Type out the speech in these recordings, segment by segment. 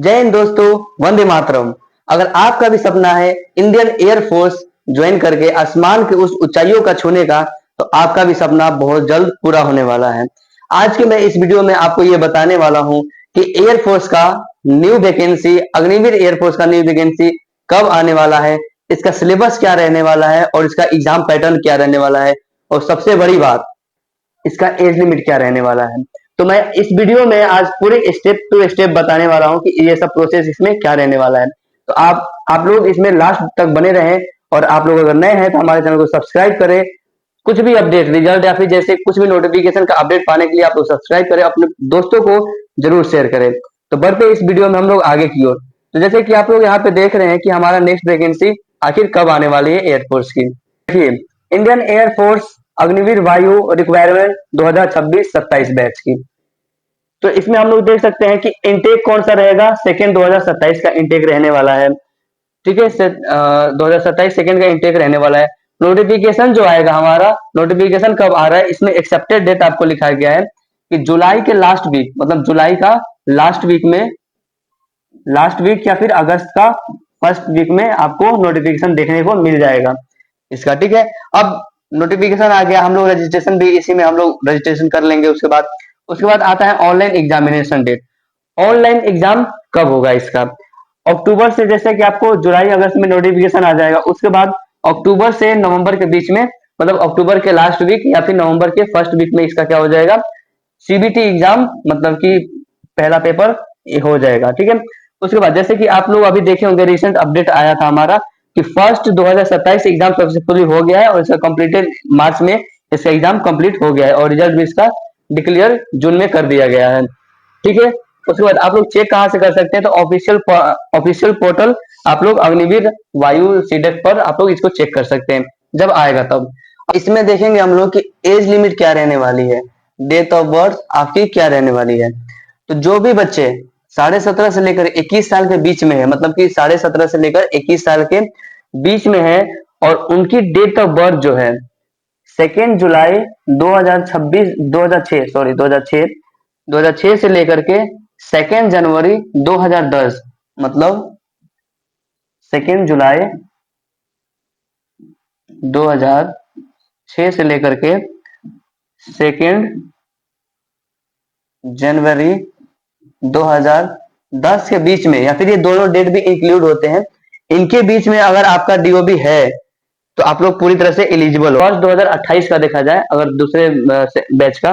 जय हिंद दोस्तों, वंदे मातरम। अगर आपका भी सपना है इंडियन एयरफोर्स ज्वाइन करके आसमान के उस ऊंचाइयों का छूने का, तो आपका भी सपना बहुत जल्द पूरा होने वाला है। आज के मैं इस वीडियो में आपको ये बताने वाला हूँ कि एयरफोर्स का न्यू वैकेंसी, अग्निवीर एयरफोर्स का न्यू वैकेंसी कब आने वाला है, इसका सिलेबस क्या रहने वाला है और इसका एग्जाम पैटर्न क्या रहने वाला है, और सबसे बड़ी बात, इसका एज लिमिट क्या रहने वाला है। तो मैं इस वीडियो में आज पूरे स्टेप टू स्टेप बताने वाला हूं कि ये सब प्रोसेस इसमें क्या रहने वाला है। तो आप लोग इसमें लास्ट तक बने रहें, और आप लोग अगर नए हैं तो हमारे चैनल को सब्सक्राइब करें। कुछ भी अपडेट, रिजल्ट या फिर जैसे कुछ भी नोटिफिकेशन का अपडेट पाने के लिए आप लोग सब्सक्राइब करें, अपने दोस्तों को जरूर शेयर करें। तो बढ़ते इस वीडियो में हम लोग आगे की ओर। तो जैसे कि आप लोग यहाँ पे देख रहे हैं कि हमारा नेक्स्ट वैकेंसी आखिर कब आने वाली है एयरफोर्स की। देखिए, इंडियन एयरफोर्स अग्निवीर वायु रिक्वायरमेंट 2026-27 बैच की। तो इसमें हम लोग देख सकते हैं कि इनटेक कौन सा रहेगा, सेकेंड 2027 का इनटेक रहने वाला है। ठीक है, 2027 सेकेंड का इनटेक रहने वाला है। नोटिफिकेशन जो आएगा हमारा, नोटिफिकेशन कब आ रहा है, इसमें एक्सेप्टेड डेट आपको लिखा गया है कि जुलाई के लास्ट वीक, मतलब जुलाई का लास्ट वीक में, लास्ट वीक या फिर अगस्त का फर्स्ट वीक में आपको नोटिफिकेशन देखने को मिल जाएगा इसका। ठीक है, अब नोटिफिकेशन आ गया, हम लोग रजिस्ट्रेशन भी इसी में हम लोग रजिस्ट्रेशन कर लेंगे। उसके बाद आता है online examination date. Online exam कब होगा इसका, अक्टूबर से, जैसे कि आपको जुलाई अगस्त में नोटिफिकेशन आ जाएगा, उसके बाद अक्टूबर से नवंबर के बीच में, मतलब अक्टूबर के लास्ट वीक या फिर नवंबर के फर्स्ट वीक में इसका क्या हो जाएगा, सीबीटी एग्जाम, मतलब कि पहला पेपर हो जाएगा। ठीक है, उसके बाद जैसे कि आप लोग अभी देखे होंगे, रिसेंट अपडेट आया था हमारा कि फर्स्ट 2027 एग्जाम सक्सेसफुली हो गया है और इसका कंप्लीटेड मार्च में इसका एग्जाम कंप्लीट हो गया है और रिजल्ट भी इसका डिक्लेयर जून में कर दिया गया है। ठीक है, उसके बाद आप लोग चेक कहाँ से कर सकते हैं, तो ऑफिशियल पोर्टल आप लोग अग्निवीर वायु सीडेक पर आप लोग इसको चेक कर सकते हैं जब आएगा तब। इसमें देखेंगे हम लोग कि एज लिमिट क्या रहने वाली है, डेट ऑफ बर्थ आपकी क्या रहने वाली है। तो जो भी बच्चे 17.5 से लेकर 21 साल के बीच में है, मतलब कि 17.5 से लेकर 21 साल के बीच में है, और उनकी डेट ऑफ बर्थ जो है 2 जुलाई 2026 2006 सॉरी 2006 से लेकर के 2 जनवरी 2010, मतलब 2 जुलाई 2006 से लेकर के 2 जनवरी 2010 के बीच में, या फिर ये दोनों डेट भी इंक्लूड होते हैं, इनके बीच में अगर आपका डीओबी है तो आप लोग पूरी तरह से एलिजिबल हो। फर्स्ट 2028 का देखा जाए अगर दूसरे बैच का,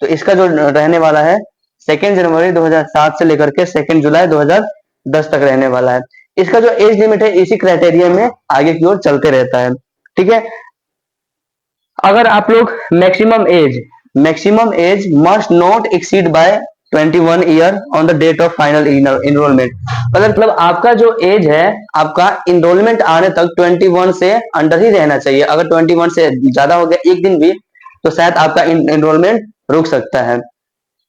तो इसका जो रहने वाला है 2 जनवरी 2007 से लेकर के 2 जुलाई 2010 तक रहने वाला है। इसका जो एज लिमिट है इसी क्राइटेरिया में आगे की ओर चलते रहता है। ठीक है, अगर आप लोग maximum age must not exceed by 21 year on the date of final enrolment, मतलब आपका जो एज है, आपका इनरोलमेंट आने तक 21 से अंडर ही रहना चाहिए। अगर 21 से ज्यादा हो गया एक दिन भी, तो शायद आपका इनरोलमेंट रुक सकता है।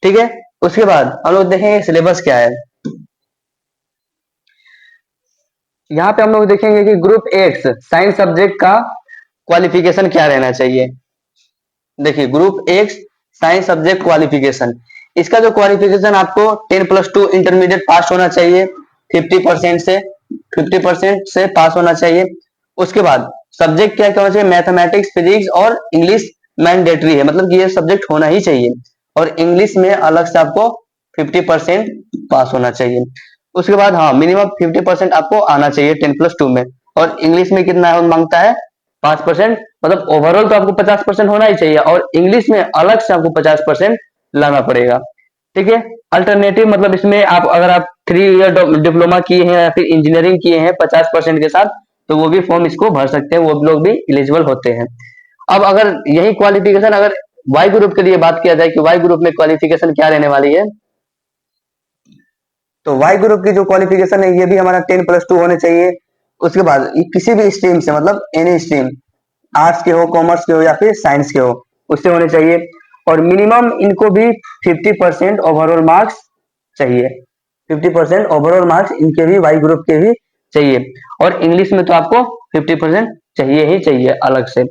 ठीक है, उसके बाद हम लोग देखेंगे सिलेबस क्या है। यहाँ पे हम लोग देखेंगे कि ग्रुप एक्स साइंस सब्जेक्ट का क्वालिफिकेशन क्या रहना चाहिए। देखिए, group x science subject qualification, इसका जो क्वालिफिकेशन आपको 10+2 इंटरमीडिएट पास होना चाहिए, 50% से पास होना चाहिए। उसके बाद सब्जेक्ट क्या क्या होना चाहिए, मैथमेटिक्स, फिजिक्स और इंग्लिश मैंडेटरी है, मतलब कि ये सब्जेक्ट होना ही चाहिए, और इंग्लिश में अलग से आपको 50% पास होना चाहिए। उसके बाद हाँ, मिनिमम 50% आपको आना चाहिए 10+2 में, और इंग्लिश में कितना मांगता है, 5%, मतलब ओवरऑल तो आपको 50% होना ही चाहिए, और इंग्लिश में अलग से आपको 50% लाना पड़ेगा। ठीक है, अल्टरनेटिव, मतलब इसमें आप अगर आप 3 ईयर डिप्लोमा किए हैं या फिर इंजीनियरिंग किए हैं 50% के साथ, तो वो भी फॉर्म इसको भर सकते हैं, वो लोग भी एलिजिबल होते हैं। अब अगर यही क्वालिफिकेशन अगर वाई ग्रुप के लिए बात किया जाए कि वाई ग्रुप में क्वालिफिकेशन क्या रहने वाली है, तो वाई ग्रुप की जो क्वालिफिकेशन है ये भी हमारा 10+2 होने चाहिए। उसके बाद किसी भी स्ट्रीम से, मतलब एनी स्ट्रीम, आर्ट्स के हो, कॉमर्स के हो या फिर साइंस के हो, उससे होने चाहिए, और मिनिमम इनको भी 50% ओवरऑल मार्क्स चाहिए। 50% ओवरऑल मार्क्स इनके भी, वाई ग्रुप के भी चाहिए, और इंग्लिश में तो आपको 50% चाहिए ही चाहिए अलग से।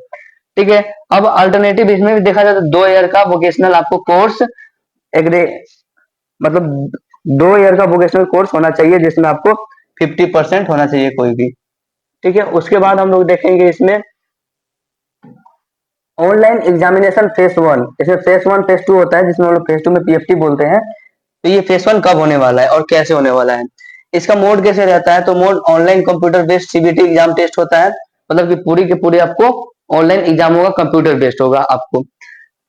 ठीक है, अब अल्टरनेटिव इसमें भी देखा जाए तो 2 ईयर का वोकेशनल आपको कोर्स, एग्री, मतलब 2 ईयर का वोकेशनल कोर्स होना चाहिए जिसमें आपको 50% होना चाहिए कोई भी। ठीक है, उसके बाद हम लोग देखेंगे इसमें ऑनलाइन एग्जामिनेशन फेस 1। इसमें फेस 1 फेस 2 होता है, जिसमें हम लोग फेस 2 में पीएफटी बोलते हैं। तो ये फेस 1 कब होने वाला है और कैसे होने वाला है, इसका मोड कैसे रहता है? तो mode online computer based CBT exam test होता है, मतलब कि पूरी के पूरी आपको ऑनलाइन एग्जाम होगा, कंप्यूटर बेस्ड होगा आपको।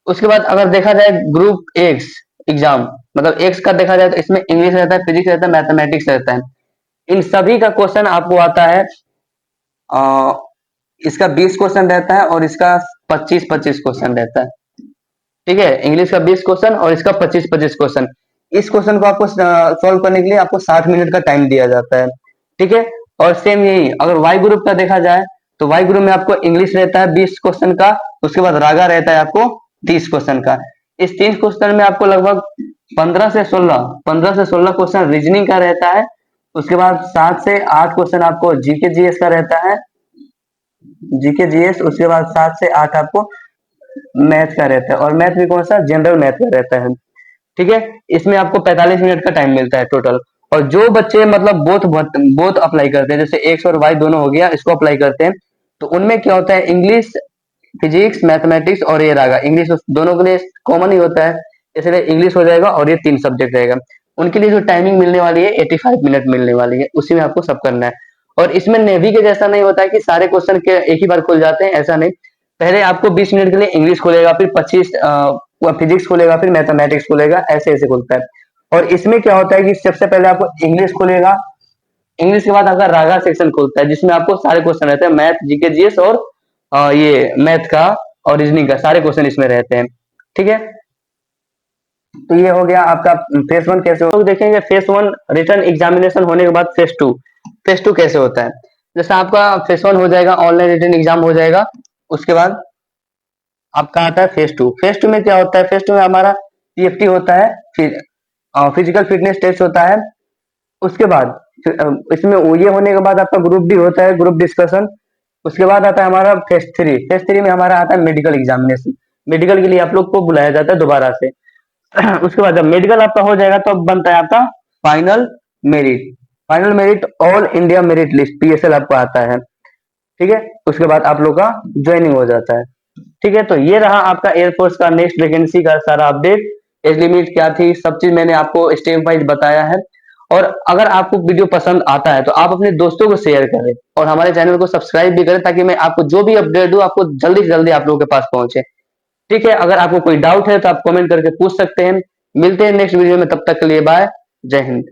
उसके बाद अगर देखा जाए ग्रुप एक्स एग्जाम, मतलब एक्स का देखा जाए तो इसमें इंग्लिश रहता है, फिजिक्स रहता है, मैथमेटिक्स रहता है। इन सभी का क्वेश्चन आपको आता है, इसका 20 क्वेश्चन रहता है और इसका 25-25 क्वेश्चन रहता है। ठीक है, इंग्लिश का 20 क्वेश्चन और इसका 25-25 क्वेश्चन। इस क्वेश्चन को आपको सॉल्व करने के लिए आपको 60 मिनट का टाइम दिया जाता है। ठीक है, और सेम यही अगर वाई ग्रुप का देखा जाए तो वाई ग्रुप में आपको इंग्लिश रहता है 20 क्वेश्चन का, उसके बाद रागा रहता है आपको 30 क्वेश्चन का। इस 30 क्वेश्चन में आपको लगभग 15 से 16 क्वेश्चन रीजनिंग का रहता है। उसके बाद 7 से 8 क्वेश्चन आपको जीके जीएस का रहता है, जीके जीएस। उसके बाद 7 से 8 आपको मैथ का रहता है, और मैथ भी कौन सा, जनरल मैथ का रहता है। ठीक है, इसमें आपको 45 मिनट का टाइम मिलता है टोटल। और जो बच्चे मतलब बोथ बोथ अप्लाई करते हैं, जैसे एक्स और वाई दोनों हो गया, इसको अप्लाई करते हैं, तो उनमें क्या होता है, इंग्लिश, फिजिक्स, मैथमेटिक्स और ये रहेगा इंग्लिश दोनों के लिए कॉमन ही होता है, इसलिए इंग्लिश हो जाएगा और ये 3 सब्जेक्ट रहेगा। उनके लिए जो टाइमिंग मिलने वाली है 85 मिनट मिलने वाली है, उसी में आपको सब करना है। और इसमें नेवी के जैसा नहीं होता है कि सारे क्वेश्चन के एक ही बार खुल जाते हैं, ऐसा नहीं। पहले आपको 20 मिनट के लिए इंग्लिश खुलेगा, फिर 25 फिजिक्स खुलेगा, फिर मैथमेटिक्स खुलेगा, ऐसे ऐसे खुलता है। और इसमें क्या होता है कि सबसे पहले आपको इंग्लिश खुलेगा, इंग्लिश के बाद आपका रागा सेक्शन खुलता है, जिसमें आपको सारे क्वेश्चन रहते हैं, मैथ, जीके जीएस और ये मैथ का और रीजनिंग का सारे क्वेश्चन इसमें रहते हैं। ठीक है, तो ये हो गया आपका फेस 1 कैसे हो। तो देखेंगे फेस 1 रिटर्न एग्जामिनेशन होने के बाद फेस 2, फेस 2 कैसे होता है। जैसे आपका फेस 1 हो जाएगा, ऑनलाइन रिटर्न एग्जाम हो जाएगा, उसके बाद आपका आता है फेस 2। फेस 2 में क्या होता है, फेस 2 में हमारा पीएफटी होता है, फिर फिजिकल फिटनेस टेस्ट होता है। उसके बाद इसमें ये होने के बाद आपका ग्रुप डी होता है, ग्रुप डिस्कशन। उसके बाद आता है हमारा फेस 3। फेस 3 में हमारा आता है मेडिकल एग्जामिनेशन, मेडिकल के लिए आप लोग को बुलाया जाता है दोबारा से। उसके बाद जब मेडिकल आपका हो जाएगा तो अब बनता है आपका final merit. Final merit all India merit list, PSL आपको आता है। ठीक है, उसके बाद आप लोग का ज्वाइनिंग हो जाता है। ठीक है, तो ये रहा आपका एयरफोर्स का नेक्स्ट वैकेंसी का सारा अपडेट। एज लिमिट क्या थी, सब चीज मैंने आपको स्टेप वाइज बताया है। और अगर आपको वीडियो पसंद आता है तो आप अपने दोस्तों को शेयर करें और हमारे चैनल को सब्सक्राइब भी करें, ताकि मैं आपको जो भी अपडेट दूं आपको जल्दी से जल्दी आप लोगों के पास पहुंचे। ठीक है, अगर आपको कोई डाउट है तो आप कमेंट करके पूछ सकते हैं। मिलते हैं नेक्स्ट वीडियो में, तब तक के लिए बाय, जय हिंद।